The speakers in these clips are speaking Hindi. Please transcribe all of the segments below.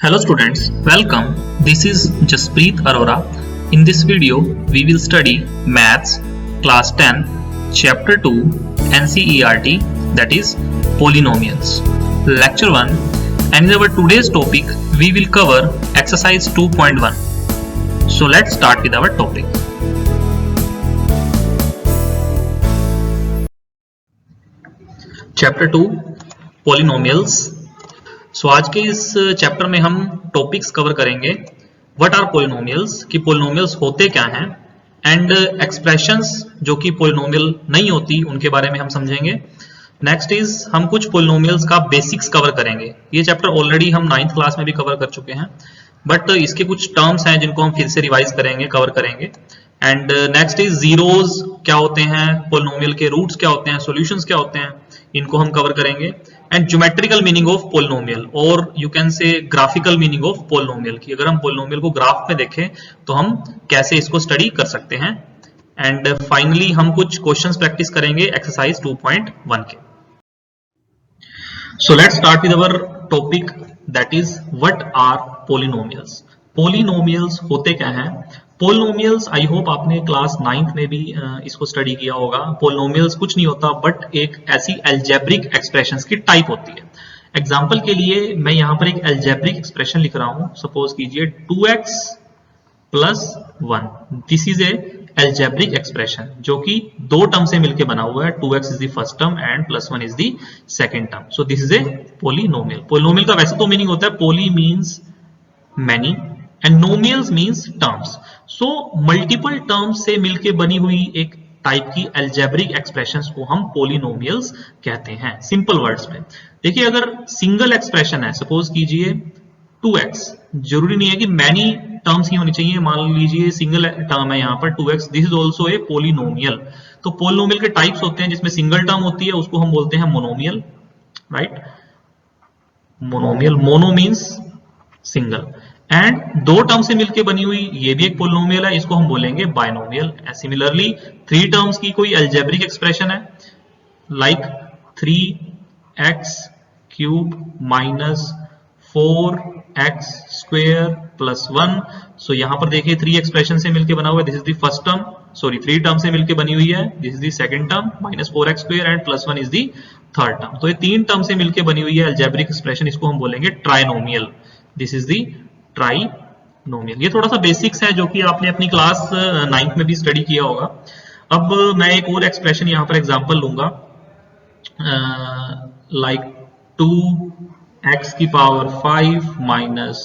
Hello students, welcome. This is Jaspreet Arora. In this video, we will study Maths Class 10, Chapter 2, NCERT, that is Polynomials. Lecture 1, and in our today's topic, we will cover Exercise 2.1. So let's start with our topic. Chapter 2, Polynomials. सो आज के इस चैप्टर में हम टॉपिक्स कवर करेंगे व्हाट आर पोलिनोमियल्स, कि पोलिनोमियल्स होते क्या हैं, एंड एक्सप्रेशंस जो कि पोलिनोमियल नहीं होती उनके बारे में हम समझेंगे. नेक्स्ट इज हम कुछ पोलिनोमियल्स का बेसिक्स कवर करेंगे. ये चैप्टर ऑलरेडी हम 9th क्लास में भी कवर कर चुके हैं, बट इसके कुछ टर्म्स हैं जिनको हम फिर से रिवाइज करेंगे, कवर करेंगे. एंड नेक्स्ट इज जीरोज क्या होते हैं, पोलिनोमियल के रूट्स क्या होते हैं, सॉल्यूशंस क्या होते हैं, इनको हम कवर करेंगे. And geometrical meaning of polynomial, और you can say graphical meaning of polynomial, कि अगर हम पोलिनोमियल को ग्राफ में देखें तो हम कैसे इसको स्टडी कर सकते हैं. एंड फाइनली हम कुछ क्वेश्चंस प्रैक्टिस करेंगे एक्सरसाइज 2.1 के. So let's start with our topic, that is what are polynomials. Polynomials होते क्या हैं? पोलिनोमियल्स, आई होप आपने क्लास 9th में भी इसको स्टडी किया होगा. पोलिनोमियल्स कुछ नहीं होता बट एक ऐसी अलजेब्रिक एक्सप्रेशंस की टाइप होती है. एग्जांपल के लिए मैं यहाँ पर एक अलजेब्रिक एक्सप्रेशन लिख रहा हूँ. सपोज कीजिए 2x plus 1. This is A algebraic expression जो कि दो टर्म से मिलकर बना हुआ है. 2x is the first term and plus 1 is the second term. So this is a polynomial. Polynomial का वैसे तो मीनिंग होता है poly means many and nomials means terms. So multiple terms से मिलके बनी हुई एक टाइप की अलजेब्रिक एक्सप्रेशंस को हम पोलिनोमियल्स कहते हैं. सिंपल वर्ड्स में देखिए, अगर सिंगल एक्सप्रेशन है, सपोज कीजिए 2x, जरूरी नहीं है कि मैनी टर्म्स ही होनी चाहिए. मान लीजिए सिंगल टर्म है यहाँ पर 2x, this is also a polynomial. तो पोलिनोमियल के टाइप्स होते हैं जिसमें सिंगल टर्म होती है, उसको हम बोलते हैं monomial, right. Monomial, mono means single, and दो टर्म से मिलकर बनी हुई ये भी एक पोलिनोमियल है, इसको हम बोलेंगे बाइनोमियल. सिमिलरली 3 टर्म्स की कोई अलजेब्रिक एक्सप्रेशन है, like 3x cube minus 4x square plus 1. सो यहां पर देखिए 3 एक्सप्रेशन से मिलकर बना हुआ है. This is the first term, sorry 3 term से मिलकर बनी हुई है. This is the second term minus 4x square and plus 1 is the third term. तो ये 3 टर्म से मिलकर बनी हुई है अलजेब्रिक एक्सप्रेशन, इसको हम बोलेंगे trinomial. This is the trinomial. ये थोड़ा सा बेसिक्स है जो कि आपने अपनी क्लास 9th में भी स्टडी किया होगा. अब मैं एक और एक्सप्रेशन यहां पर एग्जांपल लूंगा, लाइक 2x की पावर 5 माइनस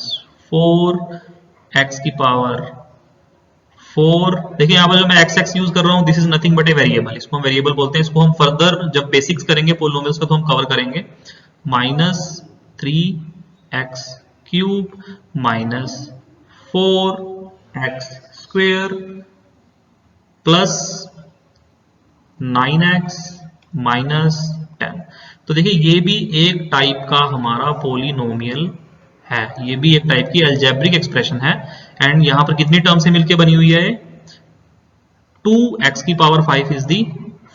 4x की पावर 4. देखिए यहां पर जो मैं x यूज कर रहा हूं, this is nothing but a variable. इसको हम वेरिएबल बोलते हैं. इसको हम फर्दर जब बेसिक्स करेंगे पोलिनोमियल्स का तो हम कवर करेंगे. Minus 3x cube minus 4x square plus 9x minus 10. तो देखिए ये भी एक टाइप का हमारा पोलिनोमियल है, ये भी एक टाइप की अलजेब्रिक एक्सप्रेशन है. एंड यहां पर कितनी टर्म से मिलकर बनी हुई है? 2x की power 5 is the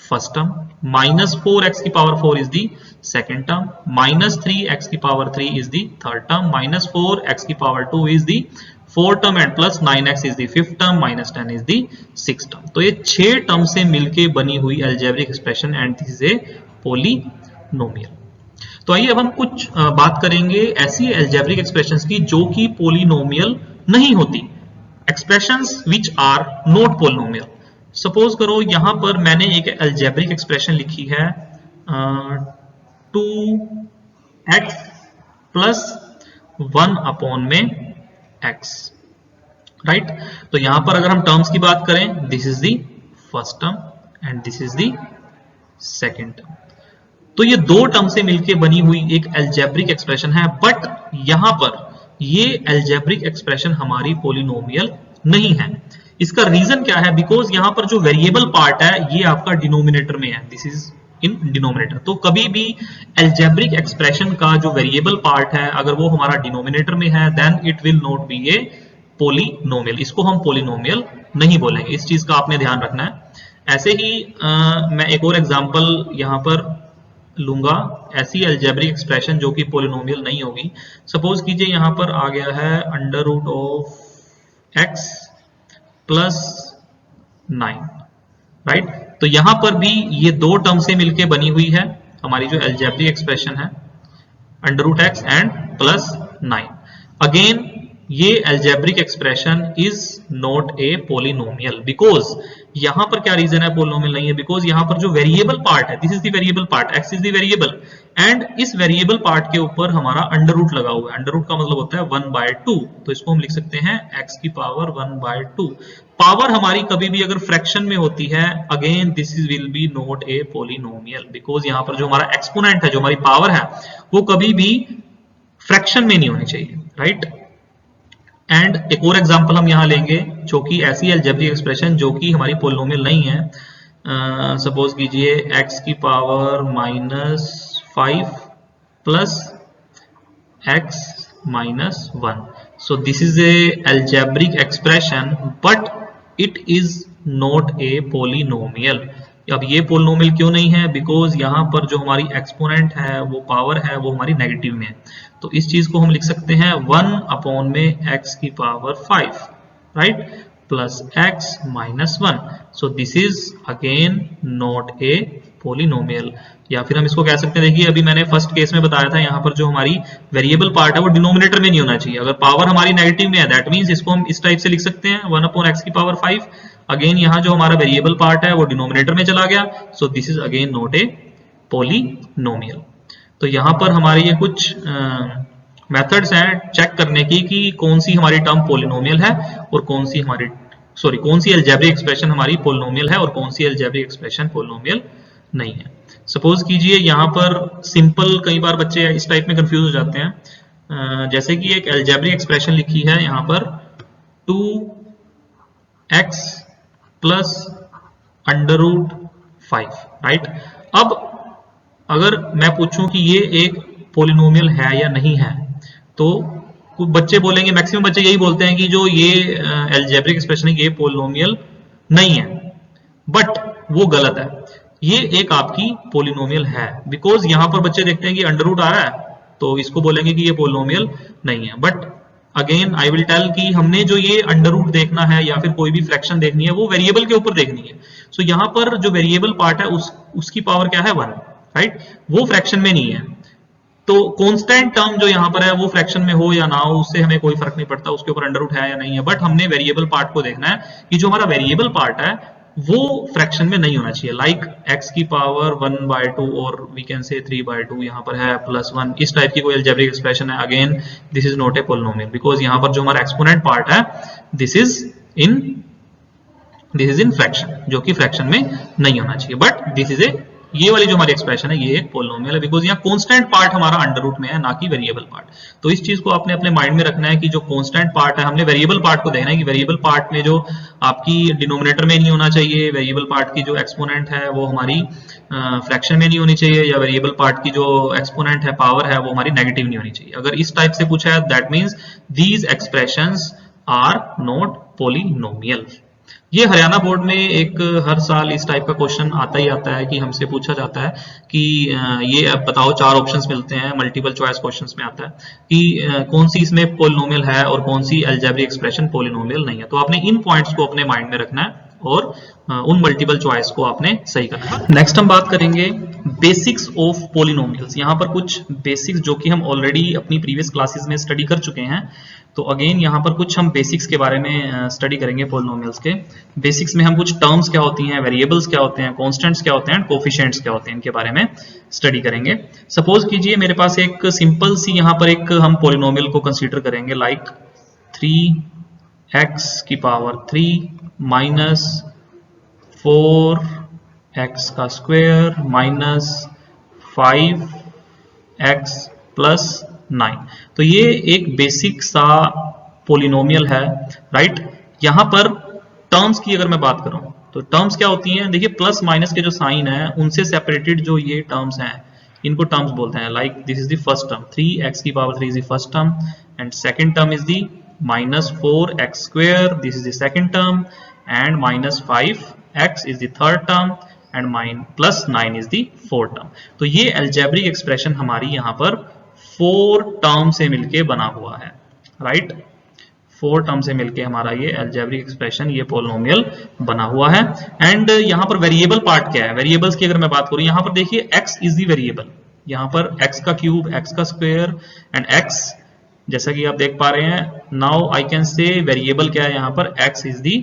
first term, minus 4x की power 4 is the second term, minus 3x की power 3 is the third term, minus 4x की power 2 is the fourth term and plus 9x is the fifth term, minus 10 is the sixth term. तो ये 6 टर्म से मिलके बनी हुई algebraic expression and this is a polynomial. तो आइए अब हम कुछ बात करेंगे ऐसी अलजेब्रिक एक्सप्रेशंस की जो कि पोलिनोमियल नहीं होती, expressions which are not polynomial. Suppose करो यहां पर मैंने एक अलजेब्रिक एक्सप्रेशन लिखी है 2x प्लस 1 अपॉन में x, राइट. तो यहां पर अगर हम टर्म्स की बात करें, this is the first term and this is the second term. तो ये दो टर्म से मिलकर बनी हुई एक अलजेब्रिक एक्सप्रेशन है, बट यहां पर ये अलजेब्रिक एक्सप्रेशन हमारी पोलिनोमियल नहीं है. इसका रीजन क्या है? बिकॉज यहां पर जो वेरिएबल पार्ट है ये आपका डिनोमिनेटर में है, दिस इज इन डिनोमिनेटर. तो कभी भी अलजेब्रिक एक्सप्रेशन का जो वेरिएबल पार्ट है अगर वो हमारा डिनोमिनेटर में है, then it will not be a polynomial. इसको हम पोलिनोमियल नहीं बोलेंगे, इस चीज का आपने ध्यान रखना है. ऐसे ही मैं एक और एग्जांपल यहां पर लूंगा ऐसी अलजेब्रिक एक्सप्रेशन जो कि पोलिनोमियल नहीं होगी। सपोज कीजिए यहाँ पर आ गया है under root of X plus 9, right. तो यहां पर भी ये दो टर्म से मिलके बनी हुई है हमारी जो अलजेब्रिक एक्सप्रेशन है, under root x and plus 9। Again ये algebraic expression is not a polynomial, because यहां पर क्या रीजन है पोलिनोमियल नहीं है, बिकॉज यहां पर जो वेरिएबल पार्ट है, this is the variable part, x is the variable, and इस वेरिएबल पार्ट के ऊपर हमारा अंडर रूट लगा हुआ है। अंडर रूट का मतलब होता है 1/2, तो इसको हम लिख सकते हैं x की पावर 1/2। पावर हमारी कभी भी अगर फ्रैक्शन में होती है, again this is will be not a polynomial, because यहां पर जो हमारा एक्सपोनेंट है, जो हमारी पावर है, वो कभी भी फ्रैक्शन में नहीं होनी चाहिए, राइट। एंड एक और एग्जांपल हम यहां लेंगे जो कि ऐसी अलजेब्रिक एक्सप्रेशन जो कि हमारी पोलिनोमियल नहीं है। सपोज कीजिए x की power -5 plus x -1, so this is a algebraic expression but it is not a polynomial। अब ये पोलिनोमियल क्यों नहीं है, बिकॉज यहाँ पर जो हमारी एक्सपोनेंट है, वो पावर है, वो हमारी नेगेटिव में है। तो इस चीज को हम लिख सकते हैं 1 में x की power 5, right, plus x -1। So this is again not a polynomial. या फिर हम इसको कह सकते हैं, देखिए अभी मैंने फर्स्ट केस में बताया था, यहाँ पर जो हमारी वेरिएबल पार्ट है वो डिनोमिनेटर में नहीं होना चाहिए। अगर पावर हमारी नेगेटिव में है, दैट मींस इसको हम इस टाइप से लिख सकते हैं 1/x की पावर 5। अगेन यहाँ जो हमारा वेरिएबल पार्ट है वो डिनोमिनेटर में चला गया, सो this is again not a polynomial. तो यहाँ पर हमारे ये कुछ मेथड्स हैं चेक करने की कि कौन सी हमारी टर्म पोलिनोमियल है और कौन सी हमारी कौन सी अलजेब्रिक एक्सप्रेशन हमारी पोलिनोमियल है और कौन सी अलजेब्रिक एक्सप्रेशन पोलिनोमियल नहीं है। सपोज कीजिए यहाँ पर सिंपल, कई बार बच्चे इस टाइप में कंफ्यूज हो जाते हैं, जैसे कि एक अलजेब्रिक एक्सप्रेशन लिखी है यहाँ पर 2x plus under root 5, right. अब अगर मैं पूछूं कि ये एक पोलिनोमियल है या नहीं है, तो कुछ बच्चे बोलेंगे, मैक्सिमम बच्चे यही बोलते हैं कि जो ये अलजेब्रिक एक्सप्रेशन है ये पोलिनोमियल नहीं है, बट वो गलत है। ये एक आपकी पोलिनोमियल है, बिकॉज यहां पर बच्चे देखते हैं कि अंडर रूट आ रहा है, तो इसको बोलेंगे कि ये पोलिनोमियल नहीं है। But again I will tell कि हमने जो ये अंडर रूट देखना है या फिर कोई भी फ्रैक्शन देखनी है, वो वेरिएबल के ऊपर देखनी है। सो यहाँ पर जो वेरिएबल पार्ट है उसकी पावर क्या है 1, राइट, वो फ्रैक्शन में नहीं है। तो कांस्टेंट टर्म जो यहाँ पर है वो फ्रैक्शन में हो या ना हो, उससे हमें कोई फर्क नहीं पड़ता, उसके ऊपर अंडर रूट है या नहीं है। बट हमने वेरिएबल पार्ट को देखना है कि जो हमारा वेरिएबल पार्ट है वो फ्रैक्शन में नहीं होना चाहिए, लाइक x की पावर 1/2 और वी कैन से 3/2 यहाँ पर है प्लस 1, इस टाइप की कोई अलजेब्रिक एक्सप्रेशन है। Again this is not a polynomial, because यहाँ पर जो हमारा एक्सपोनेंट पार्ट है दिस इज इन फ्रैक्शन, जो कि फ्रैक्शन में नहीं होना चाहिए। बट दिस इज ए, ये वाली जो हमारी एक्सप्रेशन है ये एक पोलिनोमियल है, बिकॉज यहाँ कांस्टेंट पार्ट हमारा अंडर रूट में है, ना कि वेरिएबल पार्ट। तो इस चीज को आपने अपने माइंड में रखना है कि जो कांस्टेंट पार्ट है, हमने वेरिएबल पार्ट को देखना है कि वेरिएबल पार्ट में जो आपकी डिनोमिनेटर में नहीं होना चाहिए, वेरिएबल पार्ट की जो एक्सपोनेंट है वो हमारी फ्रैक्शन में नहीं होनी चाहिए, या वेरिएबल पार्ट की जो एक्सपोनेंट है, पावर है, वो हमारी नेगेटिव नहीं होनी चाहिए। अगर इस टाइप से पूछा है, that means these expressions are not polynomial. ये हरियाणा बोर्ड में एक हर साल इस टाइप का क्वेश्चन आता ही आता है कि हमसे पूछा जाता है कि ये अब बताओ, 4 ऑप्शंस मिलते हैं, मल्टीपल चॉइस क्वेश्चंस में आता है कि कौन सी इसमें पोलिनोमियल है और कौन सी अलजेब्रिक एक्सप्रेशन पोलिनोमियल नहीं है। तो आपने इन पॉइंट्स को अपने माइंड में रखना है और उन मल्टीपल चॉइस को आपने सही करना है। नेक्स्ट हम बात करेंगे बेसिक्स ऑफ पोलिनोमियल्स। यहाँ पर कुछ बेसिक्स जो कि हम ऑलरेडी अपनी प्रीवियस क्लासेस में स्टडी कर चुके हैं, तो अगेन यहाँ पर कुछ हम बेसिक्स के बारे में स्टडी करेंगे पोलिनोमियल्स के। बेसिक्स में हम कुछ टर्म्स क्या होती हैं, वेरिएबल्स क्या होते हैं, कांस्टेंट्स क्या होते हैं, कोफिशिएंट्स क्या होते हैं, इनके बारे में स्टडी करेंगे। सपोज कीजिए मेरे पास एक सिंपल सी यहाँ पर एक हम पोलिनोमियल को कंसीडर करेंगे, लाइक 3x की पावर 3 माइनस 4x का स्क्वायर माइनस 5x प्लस 9। तो ये एक बेसिक सा पोलिनोमियल है, राइट। यहाँ पर टर्म्स की अगर मैं बात करूं तो टर्म्स क्या होती हैं, देखिए प्लस माइनस के जो साइन है उनसे सेपरेटेड जो ये टर्म्स हैं इनको टर्म्स बोलते हैं। Like this is the first term, 3x की power 3 is the first term, and second term is the minus 4x square, this is the second term, and minus 5x is the third term, and plus 9 is the 4 term. तो ये अलजेब्रिक एक्सप्रेशन हमारी यहाँ पर 4 टर्म से मिलके बना हुआ है, राइट। 4 टर्म से मिलके हमारा ये अलजेब्रिक एक्सप्रेशन, ये पोलिनोमियल बना हुआ है। एंड यहाँ पर वेरिएबल पार्ट क्या है, वेरिएबल्स की अगर मैं बात करूँ, यहाँ पर देखिए x इज दी वेरिएबल, यहाँ पर x का क्यूब, x का स्क्वायर एंड x, जैसा कि आप देख पा रहे हैं। Now I can say variable क्या है, यहाँ पर x इज दी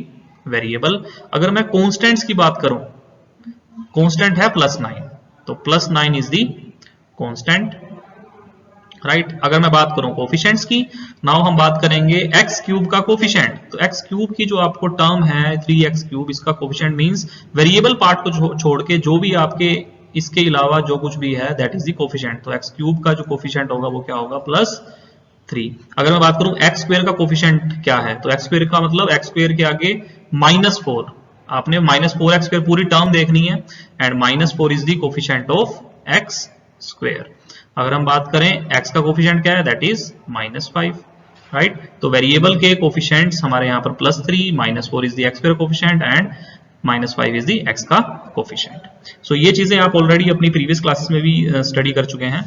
वेरिएबल। अगर मैं कॉन्स्टेंट्स की बात करूं, कॉन्स्टेंट है +9, तो +9 इज दी कॉन्स्टेंट, राइट। अगर मैं बात करूं कोफिशिएंट्स की, नाउ हम बात करेंगे x क्यूब का कोफिशिएंट। तो x क्यूब की जो आपको टर्म है 3x क्यूब, इसका कोफिशिएंट मींस वेरिएबल पार्ट को छोड़ के जो भी आपके इसके अलावा जो कुछ भी है दैट इज द कोफिशिएंट। तो x क्यूब का जो कोफिशिएंट होगा वो क्या होगा, +3। अगर मैं बात करूं x स्क्वायर का कोफिशिएंट क्या है, तो x स्क्वायर का मतलब x स्क्वायर के आगे -4, आपने -4x स्क्वायर पूरी टर्म देखनी है and -4 is the coefficient of x square. अगर हम बात करें x का कोफिशिएंट क्या है, दैट इज -5, राइट। तो वेरिएबल के कोफिशिएंट्स हमारे यहाँ पर +3, -4 is the x square coefficient and -5 is the x का कोफिशिएंट। सो ये चीजें आप ऑलरेडी अपनी प्रीवियस क्लासेस में भी स्टडी कर चुके हैं।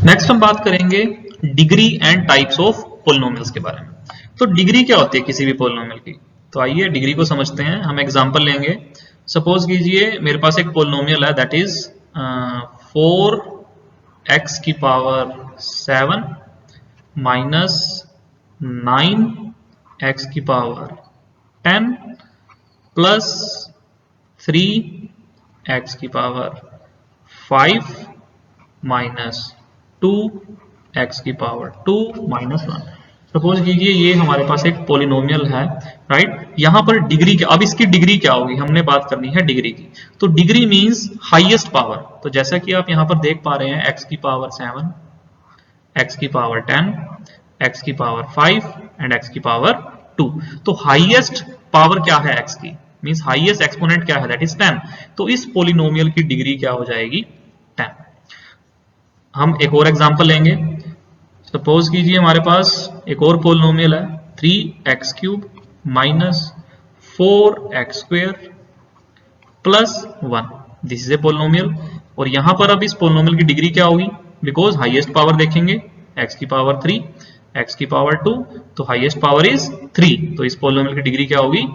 नेक्स्ट हम बात करेंगे degree and types of polynomials के बारे में। तो डिग्री क्या होती है किसी भी पोलिनोमियल की, तो आइए डिग्री को समझते हैं। हम एग्जांपल लेंगे। सपोज कीजिए मेरे पास एक पोलिनोमियल है दैट इज 4x की पावर 7 माइनस 9x की पावर 10 प्लस 3x की पावर 5 माइनस 2x की पावर 2 माइनस 1। सपोज कीजिए ये हमारे पास एक पोलिनोमियल है, राइट। यहाँ पर डिग्री क्या, अब इसकी डिग्री क्या होगी, हमने बात करनी है डिग्री की। तो डिग्री मींस हाईएस्ट पावर। तो जैसा कि आप यहाँ पर देख पा रहे हैं x की पावर 7, x की पावर 10, x की पावर 5 एंड x की पावर 2। तो हाईएस्ट पावर क्या है x की, मींस हाईएस्ट एक्सपोनेंट क्या है, दैट इज 10। तो इस पोलिनोमियल की डिग्री क्या हो जाएगी, 10। हम एक और एग्जांपल लेंगे। सपोज कीजिए हमारे पास एक और पोलिनोमियल है 3x cube minus 4x square plus 1। This is a polynomial. और यहां पर अब इस पोलिनोमियल की डिग्री क्या होगी, बिकॉज हाईएस्ट पावर देखेंगे x की पावर 3, x की पावर 2, तो हाईएस्ट पावर इज 3। तो इस पोलिनोमियल की डिग्री क्या होगी,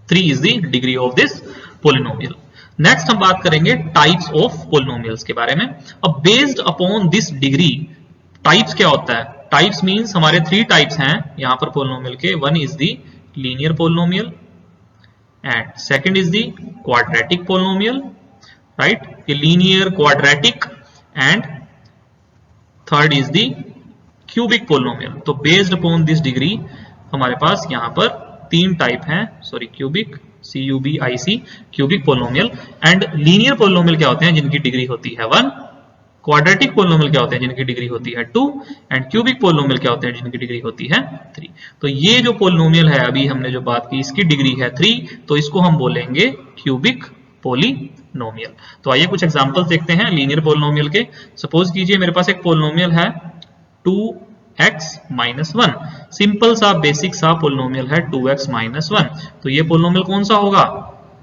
3 is the degree of this polynomial. Next हम बात करेंगे टाइप्स ऑफ पोलिनोमियल्स के बारे में। अब based upon this degree, types क्या होता है, टाइप्स मींस हमारे 3 टाइप्स हैं यहां पर पोलिनोमियल के। One is the linear polynomial and second is the quadratic polynomial, right. ये linear, quadratic and third is the cubic polynomial. तो बेस्ड अपॉन दिस डिग्री हमारे पास यहां पर 3 टाइप हैं, sorry cubic, CUBIC, cubic polynomial. And linear polynomial क्या होते हैं, जिनकी डिग्री होती है 1। क्वाड्रेटिक पोलिनोमियल क्या होते हैं, जिनकी डिग्री होती है 2। एंड क्यूबिक पोलिनोमियल क्या होते हैं, जिनकी डिग्री होती है 3। तो ये जो पोलिनोमियल है अभी हमने जो बात की, इसकी डिग्री है 3, तो इसको हम बोलेंगे क्यूबिक पोलिनोमियल। तो आइए कुछ एग्जांपल्स देखते हैं लीनियर पोलिनोमियल के। सपोज कीजिए मेरे पास एक पोलिनोमियल है 2x माइनस 1। सिंपल सा बेसिक सा पोलिनोमियल है 2x माइनस 1। तो ये पोलिनोमियल कौन सा होगा,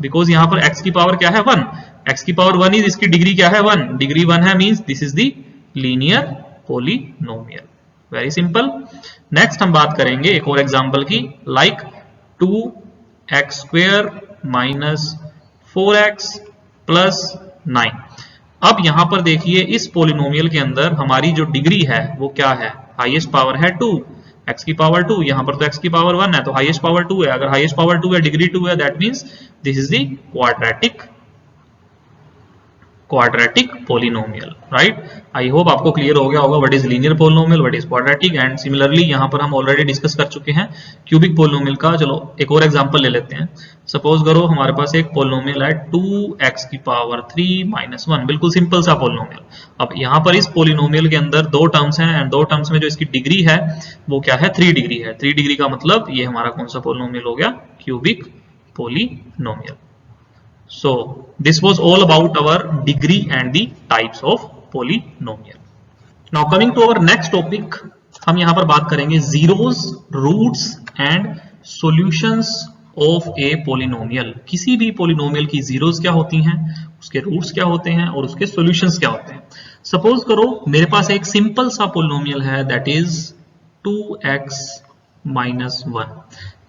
बिकॉज यहाँ पर x की पावर क्या है 1, x की पावर 1 इज, इसकी डिग्री क्या है 1, डिग्री 1 है, means this is the linear polynomial. Very simple. Next हम बात करेंगे एक और एग्जांपल की, like 2x square minus 4x plus 9। अब यहां पर देखिए इस पोलिनोमियल के अंदर हमारी जो डिग्री है वो क्या है, हाईएस्ट पावर है 2, x की पावर 2, यहां पर तो x की पावर 1 है, तो हाईएस्ट पावर 2 है। अगर हाईएस्ट पावर 2 है, डिग्री 2 है, that means this is the quadratic polynomial, right. I hope आपको क्लियर हो गया होगा what is linear polynomial, what is quadratic. And similarly यहां पर हम ऑलरेडी डिस्कस कर चुके हैं क्यूबिक पोलिनोमियल का। चलो एक और एग्जांपल ले लेते हैं। सपोज करो हमारे पास एक पोलिनोमियल है 2x की पावर 3 माइनस 1, बिल्कुल सिंपल सा पोलिनोमियल। अब यहाँ पर इस पोलिनोमियल के अंदर 2 टर्म्स हैं एंड 2 टर्म्स में जो इसकी डिग्री है वो क्या है, 3 डिग्री है। 3 डिग्री का मतलब ये हमारा कौन सा पोलिनोमियल हो गया, cubic polynomial. So this was all about our degree and the types of polynomial. Now coming to our next topic, हम यहाँ पर बात करेंगे zeros, roots and solutions of a polynomial, किसी भी पोलिनोमियल की जीरोस क्या होती हैं, उसके रूट्स क्या होते हैं और उसके सॉल्यूशंस क्या होते हैं। सपोज करो मेरे पास एक सिंपल सा पोलिनोमियल है दैट इज 2x माइनस 1,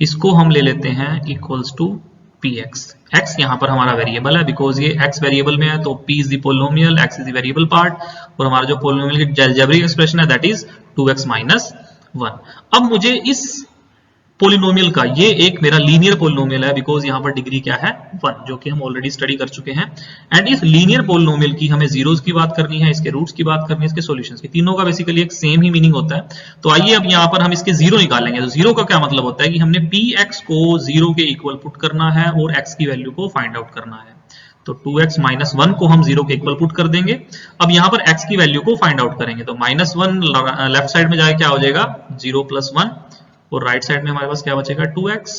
इसको हम ले लेते हैं इक्वल्स टू px। x यहाँ पर हमारा वेरिएबल है, बिकॉज ये x वेरिएबल में है तो p is the polynomial, x is the variable part, और हमारा जो पोलिनोमियल की अलजेब्रिक एक्सप्रेशन है दैट इज 2x माइनस 1। अब मुझे इस पोलिनोमियल का, ये एक मेरा लीनियर पोलिनोमियल है बिकॉज यहाँ पर डिग्री क्या है 1, जो कि हम ऑलरेडी स्टडी कर चुके हैं। एंड इस लीनियर पोलिनोमियल की हमें जीरोस की बात करनी है, इसके रूट्स की बात करनी है, इसके सॉल्यूशंस की, तीनों का बेसिकली एक सेम ही मीनिंग होता है। तो आइए अब यहाँ पर हम इसके जीरो निकालेंगे। तो जीरो का क्या मतलब होता है कि हमने px को जीरो के इक्वल पुट करना है और x की वैल्यू को फाइंड आउट करना है। तो 2x माइनस 1 को हम जीरो के इक्वल पुट कर देंगे। अब यहाँ पर x की वैल्यू को फाइंड आउट करेंगे, तो माइनस 1 लेफ्ट साइड में जाके क्या हो जाएगा 0 प्लस 1, और राइट साइड में हमारे पास क्या बचेगा 2x।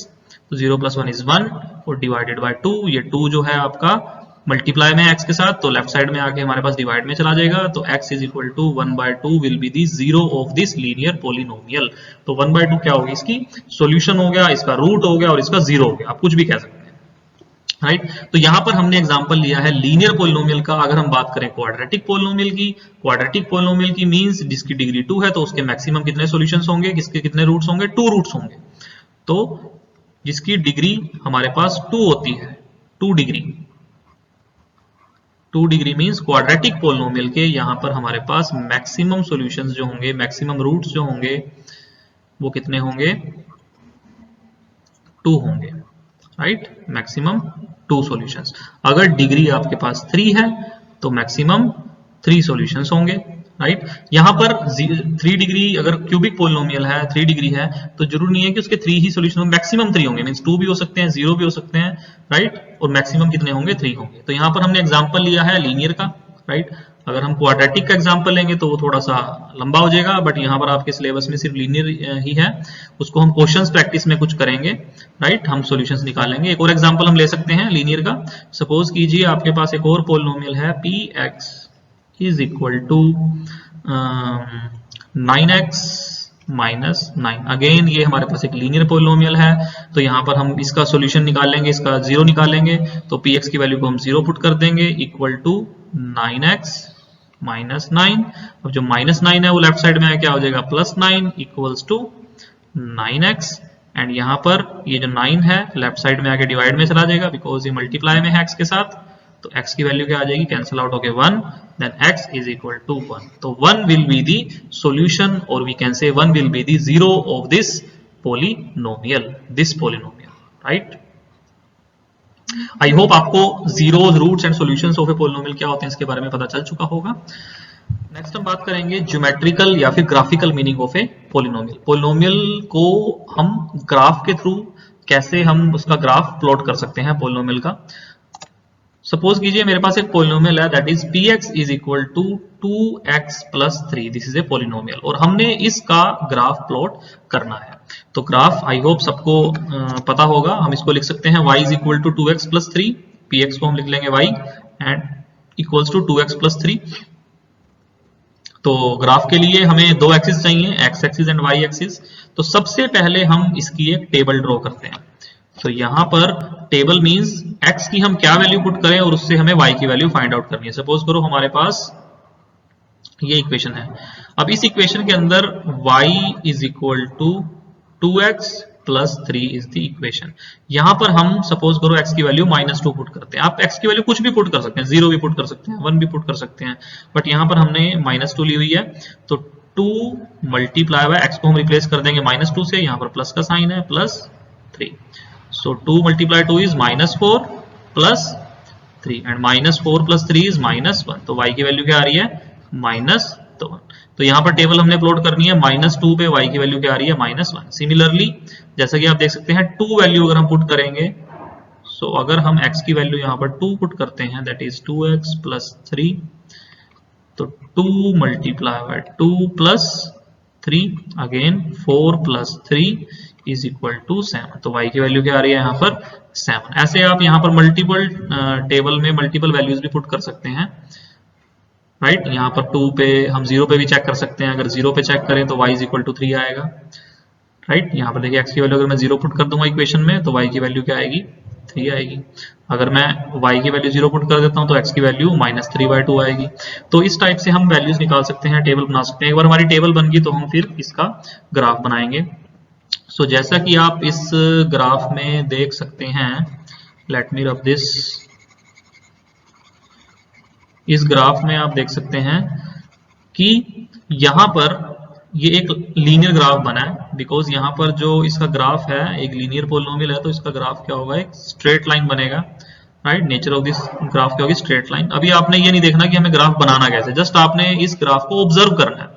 तो 0 प्लस 1 इज 1 और डिवाइडेड बाय 2, ये 2 जो है आपका मल्टीप्लाई में x के साथ, तो लेफ्ट साइड में आके हमारे पास डिवाइड में चला जाएगा। तो x is equal to 1/2 will be the zero of this linear polynomial. तो 1/2 क्या होगी, इसकी सॉल्यूशन हो गया, इसका रूट हो गया और इसका जीरो हो गया, आप कुछ भी कह सकते हैं, राइट। तो यहां पर हमने एग्जांपल लिया है लीनियर पोलिनोमियल का। अगर हम बात करें क्वाड्रेटिक पोलिनोमियल की, क्वाड्रेटिक पोलिनोमियल की मींस जिसकी डिग्री 2 है तो उसके मैक्सिमम कितने सॉल्यूशंस होंगे, किसके कितने रूट्स होंगे, 2 रूट्स होंगे। तो जिसकी डिग्री हमारे पास 2 होती है, 2 डिग्री मींस क्वाड्रेटिक पोलिनोमियल के यहां पर हमारे पास मैक्सिमम सॉल्यूशंस जो होंगे, मैक्सिमम रूट्स जो होंगे वो कितने होंगे, 2 होंगे, राइट। Maximum 2 solutions. अगर डिग्री आपके पास 3 है तो मैक्सिमम 3 सॉल्यूशंस होंगे, राइट। यहां पर 3 डिग्री अगर क्यूबिक पोलिनोमियल है, 3 डिग्री है, तो जरूरी नहीं है कि उसके 3 ही सॉल्यूशन होंगे, मैक्सिमम 3 होंगे, मींस 2 भी हो सकते हैं, 0 भी हो सकते हैं, राइट। और मैक्सिमम कितने होंगे, 3 होंगे। तो यहां पर हमने एग्जांपल लिया है लीनियर का, राइट। अगर हम क्वाड्रेटिक का एग्जांपल लेंगे तो वो थोड़ा सा लंबा हो जाएगा, बट यहाँ पर आपके सिलेबस में सिर्फ लीनियर ही है, उसको हम क्वेश्चंस प्रैक्टिस में कुछ करेंगे, राइट। हम सॉल्यूशंस निकालेंगे। एक और एग्जांपल हम ले सकते हैं लीनियर का। सपोज कीजिए आपके पास एक और पोलिनोमियल है px is equal to 9x minus 9। Again ये हमारे पास एक लीनियर पोलिनोमियल है, तो यहाँ पर हम इसका सॉल्यूशन निकालेंगे, इसका जीरो निकालेंगे। तो px की वैल्यू को हम जीरो पुट कर देंगे इक्वल टू 9x माइनस 9। अब जो माइनस 9 है वो लेफ्ट साइड में है, क्या हो जाएगा plus 9 equals to 9x। And यहाँ पर ये जो 9 है लेफ्ट साइड में आके डिवाइड में चला जाएगा, बिकॉज ये मल्टीप्लाई में है x के साथ। तो x की वैल्यू क्या आ जाएगी, कैंसिल आउट होके 1, then x is equal to 1। तो 1 विल बी दी सॉल्यूशन, और we can say 1 will be the zero of this polynomial, right. I hope आपको zeros, roots and solutions of a polynomial क्या होते हैं इसके बारे में पता चल चुका होगा। नेक्स्ट हम बात करेंगे ज्योमेट्रिकल या फिर graphical meaning of a polynomial. Polynomial को हम ग्राफ के थ्रू कैसे हम उसका ग्राफ प्लॉट कर सकते हैं पोलिनोमियल का। सपोज कीजिए मेरे पास एक पोलिनोमियल है that is px is equal to 2x plus 3, this is a polynomial, और हमने इसका ग्राफ प्लॉट करना है। तो ग्राफ आई होप सबको पता होगा। हम इसको लिख सकते हैं y is equal to 2x plus 3, px को हम लिख लेंगे y and equals to 2x plus 3। तो ग्राफ के लिए हमें दो एक्सिस चाहिए, x axis and y axis. तो सबसे पहले हम इसकी एक टेबल ड्रॉ करते हैं। तो यहाँ पर टेबल मींस x की हम क्या वैल्यू पुट करें और उससे हमें y की वैल्यू फाइंड आउट करनी है। सपोज करो हमारे पास ये इक्वेशन है। अब इस इक्वेशन के अंदर y is equal to 2x plus 3 is the equation. यहां पर हम सपोज करो x की वैल्यू -2 पुट करते हैं। आप x की वैल्यू कुछ भी पुट कर सकते हैं, 0 भी पुट कर सकते हैं, 1 भी पुट कर सकते हैं, बट यहां पर हमने -2 ली हुई है। तो 2 मल्टीप्लाई बाय x को हम रिप्लेस कर देंगे -2 से, यहां पर प्लस का साइन है, plus 3। So 2 multiplied 2 is -4 plus 3 and -4 plus 3 is -1। तो y की वैल्यू क्या आ रही है, -1। तो यहाँ पर टेबल हमने प्लॉट करनी है, -2 पे y की वैल्यू क्या आ रही है, -1। सिमिलरली जैसा कि आप देख सकते हैं 2 वैल्यू अगर हम पुट करेंगे, सो अगर हम x की वैल्यू यहाँ पर 2 पुट करते हैं दैट इज 2x प्लस 3, तो 2 multiply by 2 plus 3 again 4 plus 3 is equal to 7। तो y की वैल्यू क्या आ रही है यहाँ पर 7। ऐसे आप यहाँ पर मल्टीपल टेबल में मल्टीपल वैल्यूज भी पुट कर सकते हैं, राइट। यहाँ पर 2 पे हम 0 पे भी चेक कर सकते हैं। अगर 0 पे चेक करें तो y इज इक्वल टू 3 आएगा। राइट। यहाँ पर देखिए x की वैल्यू अगर मैं 0 पुट कर दूंगा इक्वेशन में तो y की वैल्यू क्या आएगी, 3 आएगी। अगर मैं y की वैल्यू 0 पुट कर देता हूँ तो x की वैल्यू -3/2 आएगी। तो इस टाइप से हम वैल्यूज निकाल सकते हैं, टेबल बना सकते हैं। एक बार हमारी टेबल बन गई तो हम फिर इसका ग्राफ बनाएंगे। सो जैसा कि आप इस ग्राफ में देख सकते हैं, लेट मी रब दिस। इस ग्राफ में आप देख सकते हैं कि यहाँ पर ये एक लीनियर ग्राफ बना है, बिकॉज यहाँ पर जो इसका ग्राफ है एक लीनियर पोलिनोमियल है, तो इसका ग्राफ क्या होगा, एक स्ट्रेट लाइन बनेगा। Right, nature of this graph क्या होगी, स्ट्रेट लाइन। अभी आपने ये नहीं देखना कि हमें ग्राफ बनाना कैसे, जस्ट आपने इस ग्राफ को ऑब्जर्व करना है।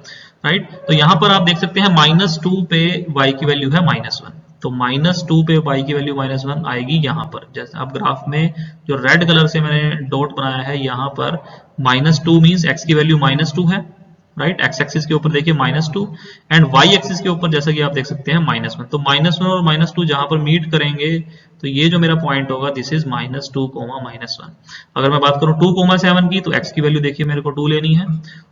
राइट, तो यहाँ पर आप देख सकते हैं -2 पे y की वैल्यू है -1, तो -2 पे y की वैल्यू -1 आएगी यहाँ पर। जैसे आप ग्राफ में जो रेड कलर से मैंने डॉट बनाया है यहाँ पर, -2 मीन्स x की वैल्यू -2 है। राइट, एक्स एक्सिस के ऊपर देखिए -2 एंड वाई एक्सिस के ऊपर जैसा कि आप देख सकते हैं -1। तो -1 और -2 जहां पर मीट करेंगे तो ये जो मेरा पॉइंट होगा दिस इज -2, -1। अगर मैं बात करूं 2, 7 की, तो x की वैल्यू देखिए मेरे को 2 लेनी है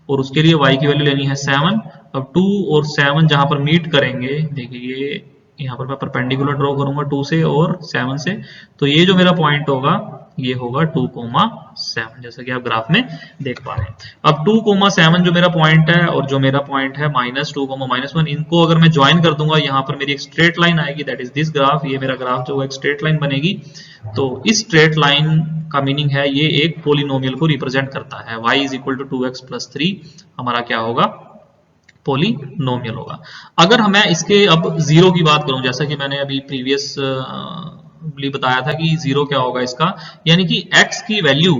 और उसके लिए y की वैल्यू लेनी है 7। अब 2 और 7 जहां पर मीट करेंगे, देखिए यहाँ पर मैं परपेंडिकुलर ड्रॉ करूंगा 2 से और 7 से, तो ये जो मेरा पॉइंट होगा ये होगा 2,7, जैसा कि आप ग्राफ में देख पा रहे हैं। अब 2,7 जो मेरा पॉइंट है और जो मेरा पॉइंट है -2, -1, इनको अगर मैं ज्वाइन कर दूंगा यहाँ पर मेरी एक स्ट्रेट लाइन आएगी, दैट इज दिस ग्राफ। ये मेरा ग्राफ जो है एक स्ट्रेट लाइन बनेगी। तो इस स्ट्रेट लाइन का मीनिंग है ये एक पोलिनोमियल को रिप्रेजेंट करता है। y = 2x + 3 हमारा क्या होगा, पोलिनोमियल होगा। अगर मैं इसके अब 0 की बात करूं, जैसा कि मैंने अभी प्रीवियस बताया था कि 0 क्या होगा इसका, यानी कि x की वैल्यू,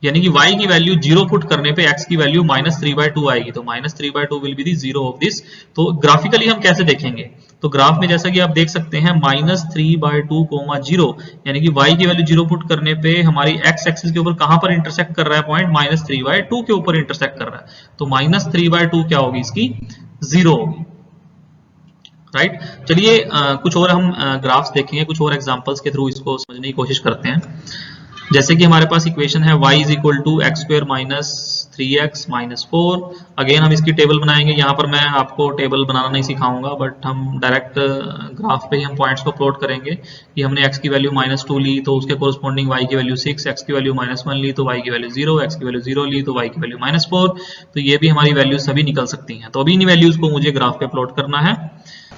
यानी कि y की वैल्यू 0 पुट करने पे x की वैल्यू -3/2 आएगी। तो -3/2 will be the 0 of this. तो ग्राफिकली हम कैसे देखेंगे, तो ग्राफ में जैसा कि आप देख सकते हैं -3/2, 0, यानी कि y की वैल्यू 0 पुट करने पे हमारी x एक्सिस के ऊपर कहां पर इंटरसेक्ट कर रहा है पॉइंट, -3/2 के ऊपर इंटरसेक्ट कर रहा है। तो -3/2 क्या होगी, इसकी 0 होगी। राइट, चलिए कुछ और हम ग्राफ्स देखेंगे, कुछ और एग्जांपल्स के थ्रू इसको समझने की कोशिश करते हैं। जैसे कि हमारे पास इक्वेशन है y = x² - 3x - 4। अगेन हम इसकी टेबल बनाएंगे। यहाँ पर मैं आपको टेबल बनाना नहीं सिखाऊंगा, बट हम डायरेक्ट ग्राफ पे ही हम पॉइंट्स को प्लॉट करेंगे कि हमने x की वैल्यू -2 ली तो उसके कोरस्पॉन्डिंग y की वैल्यू 6, x की वैल्यू -1 ली तो y की वैल्यू 0, x की वैल्यू 0 ली तो y की वैल्यू -4। तो ये भी हमारी वैल्यूज सभी निकल सकती हैं। तो अभी इन वैल्यूज को मुझे ग्राफ पे प्लॉट करना है।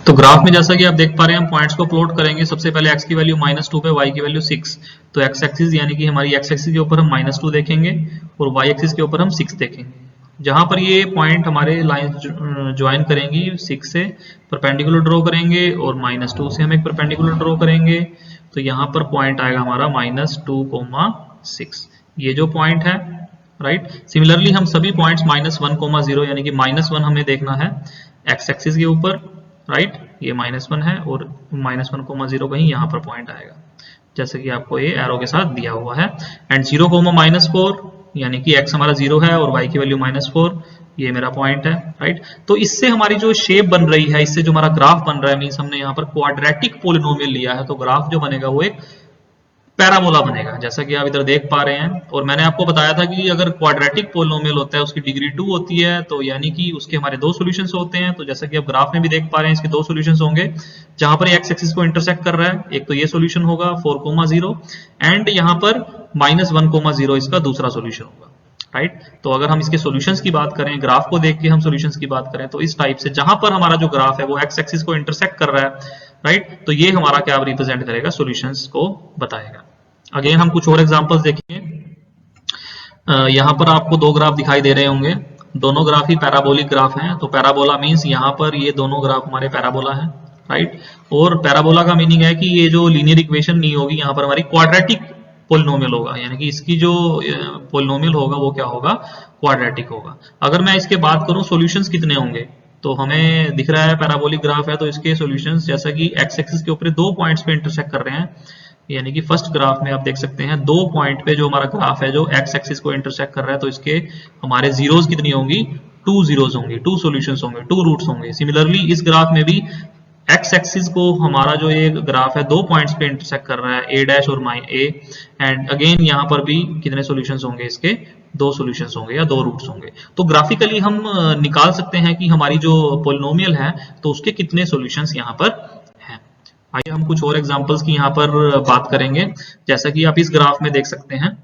तो ग्राफ में जैसा कि आप देख पा रहे हैं, हम पॉइंट्स को प्लॉट करेंगे। सबसे पहले x की वैल्यू -2 पे y की वैल्यू 6, तो x एक्सिस यानी कि हमारी x एक्सिस के ऊपर हम -2 देखेंगे और y एक्सिस के ऊपर हम 6 देखेंगे। जहां पर ये पॉइंट हमारे लाइन ज्वाइन करेंगी, 6 से परपेंडिकुलर ड्रॉ करेंगे और -2 से हम एक परपेंडिकुलर ड्रॉ करेंगे। तो यहाँ पर पॉइंट आएगा हमारा -2,6, ये जो पॉइंट है। राइट, सिमिलरली हम सभी पॉइंट्स -1, 0, यानी कि -1 हमें देखना है x एक्सिस के ऊपर। राइट, ये -1 है और -1, 0 कहीं यहाँ पर पॉइंट आएगा, जैसे कि आपको ये एरो के साथ दिया हुआ है। एंड 0, -4, यानी कि x हमारा 0 है और y की वैल्यू -4, ये मेरा पॉइंट है। राइट, तो इससे हमारी जो शेप बन रही है, इससे जो हमारा ग्राफ बन रहा है, मीन्स हमने यहाँ पर क्वाड्रेटिक पोलिनोमियल लिया है, तो ग्राफ जो बनेगा वो एक पैराबोला बनेगा, जैसा कि आप इधर देख पा रहे हैं। और मैंने आपको बताया था कि अगर क्वाड्रेटिक पोलिनोमियल होता है उसकी डिग्री 2 होती है, तो यानी कि उसके हमारे 2 सॉल्यूशंस होते हैं। तो जैसा कि आप ग्राफ में भी देख पा रहे हैं, इसके 2 सॉल्यूशंस होंगे जहां पर x एक्सिस को इंटरसेक्ट कर रहा है। एक तो ये सॉल्यूशन होगा 4, 0 एंड यहाँ पर -1, 0 इसका दूसरा सॉल्यूशन होगा। राइट, तो अगर हम इसके सॉल्यूशंस की बात करें, ग्राफ को देख के हम सॉल्यूशंस की बात करें, तो इस टाइप से जहां पर हमारा जो ग्राफ है वो x एक्सिस को इंटरसेक्ट कर रहा है, राइट, तो ये हमारा क्या रिप्रेजेंट करेगा, सॉल्यूशंस को बताएगा। अगेन हम कुछ और एग्जांपल्स देखेंगे। यहाँ पर आपको 2 ग्राफ दिखाई दे रहे होंगे, दोनों ग्राफ ही पैराबोलिक ग्राफ हैं। तो पैराबोला मींस यहाँ पर ये दोनों ग्राफ हमारे पैराबोला हैं। राइट, और पैराबोला का मीनिंग है कि ये जो लीनियर इक्वेशन नहीं होगी, यहाँ पर हमारी क्वाड्रेटिक पोलिनोमियल होगा, यानी कि इसकी जो पोलिनोमियल होगा वो क्या होगा, क्वाड्रेटिक होगा। अगर मैं इसके बात करूं सॉल्यूशंस कितने होंगे, तो हमें दिख रहा है पैराबोलिक ग्राफ है, तो इसके सॉल्यूशंस जैसा कि x एक्सिस के ऊपर 2 पॉइंट्स पे इंटरसेक्ट कर रहे हैं, यानी कि फर्स्ट ग्राफ में आप देख सकते हैं 2 पॉइंट पे जो हमारा ग्राफ है जो x एक्सिस को इंटरसेक्ट कर रहा है, तो इसके हमारे जीरोस कितनी होंगी, 2 जीरोस होंगी, 2 सॉल्यूशंस होंगे, 2 रूट्स होंगे। सिमिलरली इस ग्राफ में भी एक्स एक्सिस को हमारा जो ये ग्राफ है 2 पॉइंट्स पे इंटरसेक्ट कर रहा है, ए डैश और माइन ए, एंड अगेन यहाँ पर भी कितने सॉल्यूशंस होंगे इसके, 2 सॉल्यूशंस होंगे या 2 रूट्स होंगे। तो ग्राफिकली हम निकाल सकते हैं कि हमारी जो पोलिनोमियल है तो उसके कितने सॉल्यूशंस यहाँ पर हैं। आइए हम कुछ और एग्जांपल्स की यहाँ पर बात करेंगे। जैसा कि आप इस ग्राफ में देख सकते हैं,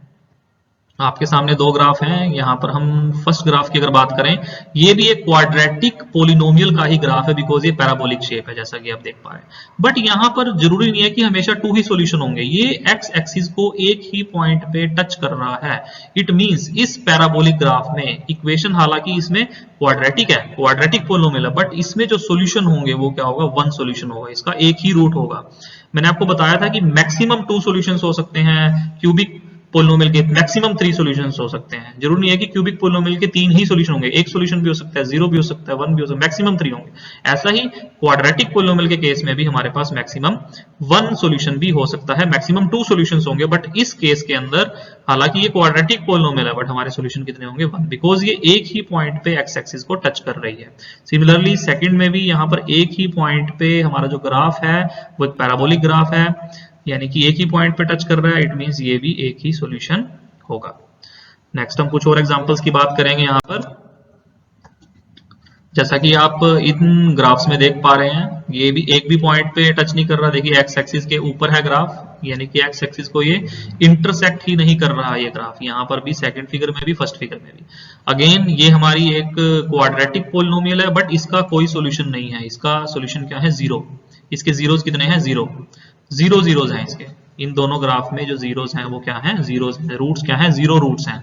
आपके सामने 2 ग्राफ हैं। यहाँ पर हम फर्स्ट ग्राफ की अगर बात करें, ये भी एक क्वाड्रेटिक पोलिनोमियल का ही ग्राफ है, बिकॉज ये पैराबोलिक शेप है जैसा कि आप देख पा रहे हैं। बट यहाँ पर जरूरी नहीं है कि हमेशा 2 ही सॉल्यूशन होंगे, ये एक्स एक्सिस को एक ही पॉइंट पे टच कर रहा है। इट मींस इस पैराबोलिक ग्राफ में इक्वेशन, हालांकि इसमें क्वाड्रेटिक है, क्वाड्रेटिक पोलिनोमियल है, बट इसमें जो सॉल्यूशन होंगे वो क्या होगा, 1 सॉल्यूशन होगा, इसका एक ही रूट होगा। मैंने आपको बताया था कि मैक्सिमम 2 सॉल्यूशंस हो सकते हैं क्यूबिक पोलिनोमियल के, मैक्सिमम 3 सॉल्यूशंस हो सकते हैं। जरूरी नहीं है कि क्यूबिक पोलिनोमियल के 3 ही सॉल्यूशन होंगे, एक सॉल्यूशन भी हो सकता है, 0 भी हो सकता है, 1 भी हो सकता है, मैक्सिमम 3 होंगे। ऐसा ही क्वाड्रेटिक पोलिनोमियल के केस में भी हमारे पास मैक्सिमम 1 सॉल्यूशन भी हो सकता है, मैक्सिमम 2 सॉल्यूशंस होंगे। बट इस केस के अंदर हालांकि ये क्वाड्रेटिक पोलिनोमियल है, बट हमारे सॉल्यूशन कितने होंगे, 1, बिकॉज ये एक ही पॉइंट पे एक्स एक्सिस को टच कर रही है। सिमिलरली सेकंड में भी यहाँ पर एक ही पॉइंट पे हमारा जो ग्राफ है वो एक पैराबोलिक ग्राफ है, यानी कि एक ही पॉइंट पे टच कर रहा है। इट मींस ये भी एक ही सॉल्यूशन होगा। नेक्स्ट हम कुछ और एग्जांपल्स की बात करेंगे यहाँ पर। जैसा कि आप इन ग्राफ्स में देख पा रहे हैं, ये भी एक भी पॉइंट पे टच नहीं कर रहा। देखिए एक्स एक्सिस के ऊपर है ग्राफ, यानी कि एक्स एक्सिस को ये इंटरसेक्ट ही नहीं कर रहा ये ग्राफ, यहाँ पर भी सेकंड फिगर में भी फर्स्ट फिगर में भी। अगेन ये हमारी एक क्वाड्रेटिक पोलिनोमियल है, बट इसका कोई सॉल्यूशन नहीं है। इसका सॉल्यूशन क्या है, 0। इसके जीरोस कितने हैं, 0 जीरोस हैं इसके। इन दोनों ग्राफ में जो जीरोस हैं वो क्या हैं, जीरोस हैं। रूट्स क्या हैं, 0 रूट्स हैं,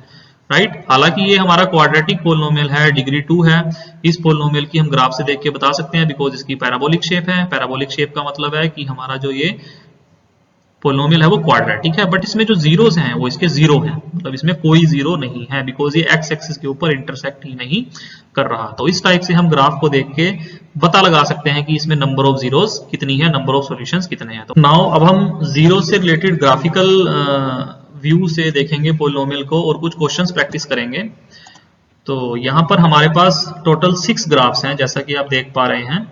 राइट। हालांकि ये हमारा क्वाड्रेटिक पोलिनोमियल है, डिग्री 2 है। इस पोलिनोमियल की हम ग्राफ से देख के बता सकते हैं, बिकॉज इसकी पैराबोलिक शेप है। पैराबोलिक शेप का मतलब है कि हमारा जो ये पोलिनोमियल है वो क्वाड्रेटिक है, बट इसमें जो जीरोस हैं वो इसके 0 हैं, मतलब इसमें कोई 0 नहीं है, बिकॉज ये एक्स एक्सिस के ऊपर इंटरसेक्ट ही नहीं कर रहा। तो इस टाइप से हम ग्राफ को देख के पता लगा सकते हैं कि इसमें नंबर ऑफ जीरोस कितनी है, नंबर ऑफ सॉल्यूशंस कितने हैं। तो नाउ अब हम जीरो से रिलेटेड ग्राफिकल व्यू से देखेंगे पोलिनोमियल को और कुछ क्वेश्चंस प्रैक्टिस करेंगे। तो यहाँ पर हमारे पास टोटल 6 ग्राफ्स हैं, जैसा कि आप देख पा रहे हैं।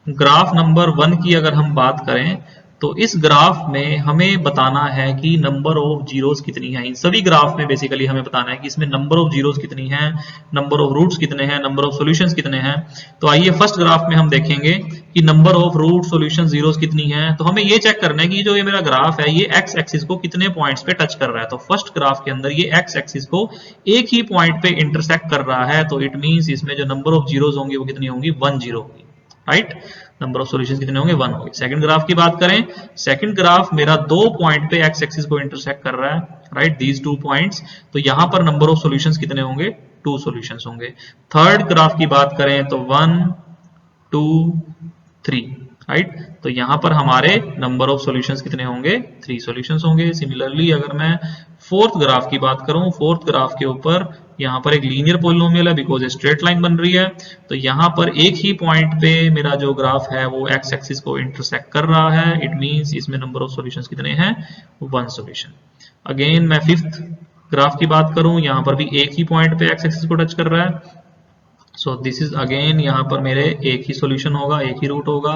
ग्राफ नंबर 1 की अगर हम बात करें तो इस ग्राफ में हमें बताना है कि नंबर ऑफ जीरोस कितनी है। इन सभी ग्राफ में बेसिकली हमें बताना है कि इसमें नंबर ऑफ जीरोस कितनी है, नंबर ऑफ रूट्स कितने हैं, नंबर ऑफ सॉल्यूशंस कितने हैं। तो आइए फर्स्ट ग्राफ में हम देखेंगे कि number of root solution zeros कितनी है। तो हमें ये चेक करना है कि जो ये मेरा ग्राफ है ये एक्स एक्सिस को कितने पॉइंट्स पे टच कर रहा है। तो फर्स्ट ग्राफ के अंदर ये एक्स एक्सिस को एक ही पॉइंट पे इंटरसेक्ट कर रहा है, तो इट मींस इसमें जो नंबर ऑफ जीरोस होंगी वो कितनी होंगी, 1 जीरो होगी, राइट। नंबर ऑफ सॉल्यूशंस कितने होंगे, 1 होंगे। सेकंड ग्राफ की बात करें, सेकंड ग्राफ मेरा 2 पॉइंट पे एक्स एक्सिस को इंटरसेक्ट कर रहा है, राइट, दीज 2 पॉइंट्स। तो यहां पर नंबर ऑफ सॉल्यूशंस कितने होंगे, 2 सॉल्यूशंस होंगे। थर्ड ग्राफ की बात करें तो 1 2 3, राइट। तो यहां पर हमारे नंबर ऑफ सॉल्यूशंस कितने होंगे, 3 सॉल्यूशंस होंगे। सिमिलरली अगर मैं फोर्थ ग्राफ की बात करूं, फोर्थ ग्राफ के ऊपर यहाँ पर एक लीनियर पोलिनोमियल है, बिकॉज स्ट्रेट लाइन बन रही है। तो यहाँ पर एक ही पॉइंट पे मेरा जो ग्राफ है वो एक्स एक्सिस को इंटरसेक्ट कर रहा है। इट मींस इसमें नंबर ऑफ सॉल्यूशंस कितने हैं, 1 सॉल्यूशन। अगेन मैं फिफ्थ ग्राफ की बात करूं, यहाँ पर भी एक ही पॉइंट पे एक्स एक्सिस को टच कर रहा है। सो दिस इज अगेन यहाँ पर मेरे एक ही सॉल्यूशन होगा, एक ही रूट होगा।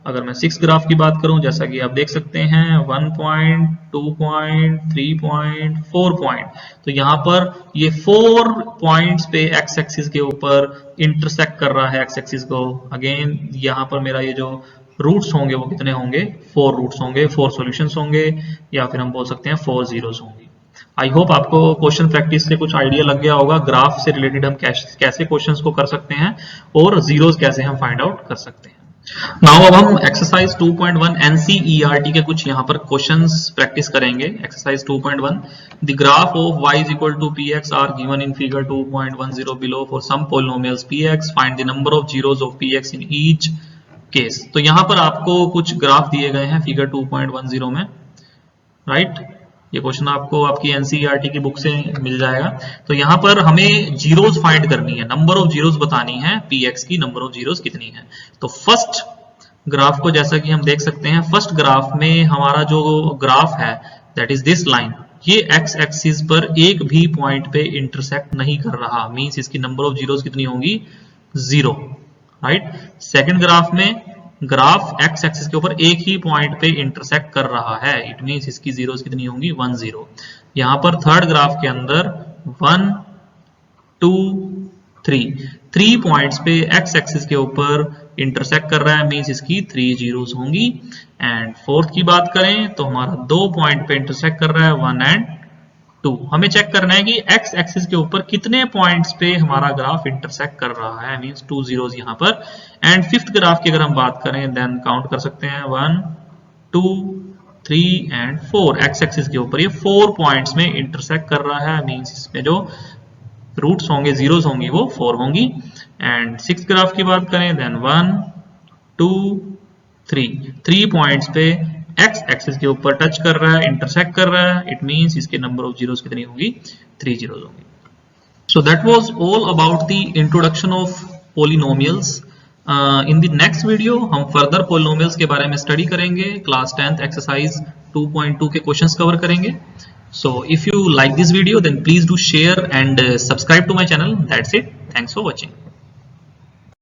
अगर मैं 6 ग्राफ की बात करूं, जैसा कि आप देख सकते हैं 1 पॉइंट 2 पॉइंट 3 पॉइंट 4 पॉइंट, तो यहाँ पर ये 4 पॉइंट्स पे एक्स एक्सिस के ऊपर इंटरसेक्ट कर रहा है एक्स एक्सिस को। अगेन यहाँ पर मेरा ये जो रूट्स होंगे वो कितने होंगे, 4 रूट्स होंगे, 4 सॉल्यूशंस होंगे, या फिर हम बोल सकते हैं 4 जीरोस होंगी। आई होप आपको क्वेश्चन प्रैक्टिस से कुछ आइडिया लग गया होगा, ग्राफ से रिलेटेड हम कैसे क्वेश्चंस को कर सकते हैं और जीरोस कैसे हम फाइंड आउट कर सकते हैं। नाउ अब हम एक्सरसाइज 2.1 एनसीईआरटी के कुछ यहाँ पर क्वेश्चंस प्रैक्टिस करेंगे। Exercise 2.1, the graph of y is equal to px are given in figure 2.10 below for some polynomials px, find the number of zeros of px in each case. तो यहाँ पर आपको कुछ ग्राफ दिए गए हैं फिगर 2.10 में, राइट। ये क्वेश्चन आपको आपकी एनसीईआरटी की बुक से मिल जाएगा। तो यहाँ पर हमें जीरोस फाइंड करनी है, नंबर ऑफ जीरोस बतानी है, px की नंबर ऑफ जीरोस कितनी है। तो फर्स्ट ग्राफ को जैसा कि हम देख सकते हैं, फर्स्ट ग्राफ में हमारा जो ग्राफ है दैट इज दिस लाइन, ये एक्स एक्सिस पर एक भी पॉइंट पे इंटरसेक्ट नहीं कर रहा, मींस इसकी नंबर ऑफ जीरोस कितनी होंगी, 0, राइट। सेकंड ग्राफ में ग्राफ एक्स एक्सिस के ऊपर एक ही पॉइंट पे इंटरसेक्ट कर रहा है, इट मींस इसकी जीरोस कितनी होंगी 1 0। यहाँ पर थर्ड ग्राफ के अंदर 1 2 3 पॉइंट्स पे एक्स एक्सिस के ऊपर इंटरसेक्ट कर रहा है, मींस इसकी 3 जीरोस होंगी। एंड फोर्थ की बात करें तो हमारा 2 पॉइंट पे इंटरसेक्ट कर रहा है 1 एंड 2। हमें चेक करना है कि एक्स एक्सिस के ऊपर कितने पॉइंट्स पे हमारा ग्राफ इंटरसेक्ट कर रहा है, मींस 2 जीरोस यहाँ पर। एंड फिफ्थ ग्राफ की अगर हम बात करें देन काउंट कर सकते हैं 1 2 3 एंड 4। एक्स एक्सिस के ऊपर ये 4 पॉइंट्स में इंटरसेक्ट कर रहा है, मींस इसमें जो रूट्स होंगे जीरोस होंगी वो 4 होंगी। एंड सिक्स ग्राफ की बात करें देन 1 2 3 पॉइंट्स पे एक्स एक्सिस के ऊपर टच कर रहा है, इंटरसेक्ट कर रहा है, इट मींस इसके नंबर ऑफ जीरोस कितनी होंगी 3 जीरोस होंगी। So that was all about the introduction of polynomials. In the next video हम फर्दर पोलिनोमियल्स के बारे में स्टडी करेंगे, क्लास 10th एक्सरसाइज 2.2 के क्वेश्चंस कवर करेंगे। So if you like this video then please do share and subscribe to my channel. That's it. Thanks for watching.